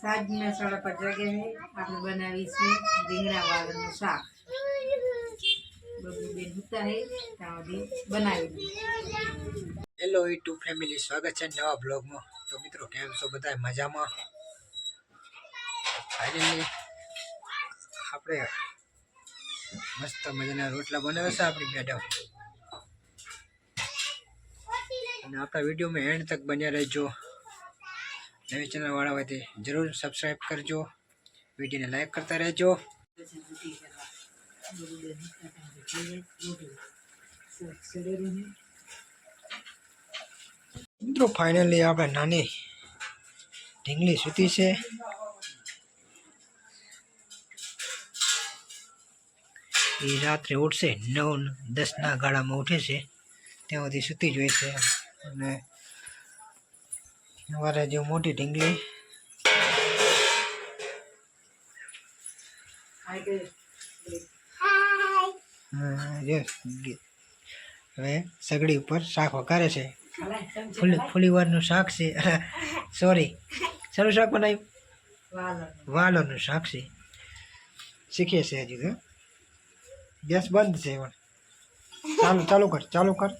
સાંજના 5:30 વાગે આપણે બનાવીશું રીંગણા વાળનું શાક. બબુબેન હુતા હે ત્યાં બનાવી. હેલો યુટ્યુબ ફેમિલી, સ્વાગત છે નવા બ્લોગમાં. તો મિત્રો, કેમ છો બધા? મજામાં? ફાઇનલી આપણે મસ્ત મજાના રોટલા બનાવે છે આપણી મેડમ, અને આપણા વિડીયોમાં એન્ડ તક બન્યા રહેજો. નવી ચેનલ વાળા હોય તે જરૂર સબસ્ક્રાઈબ કરજો, વિડીયોને લાઈક કરતા રહેજો. મિત્રો ફાઇનલી આપણે નાની ઢીંગલી સૂતી છે. એ રાત્રે ઉઠશે 9-10 ગાળામાં ઉઠે છે, ત્યાં સુધી સૂતી જ હોય છે. અને સવારે જે મોટી ઢીંગલી હવે સગડી ઉપર શાક વઘારે છે. ફુલીવારનું શાક છે. સોરી, શાનું શાક બનાવ્યું? વાલોનું શાક છે. શીખે છે હજી તો. ગેસ બંધ છે. ચાલુ કર.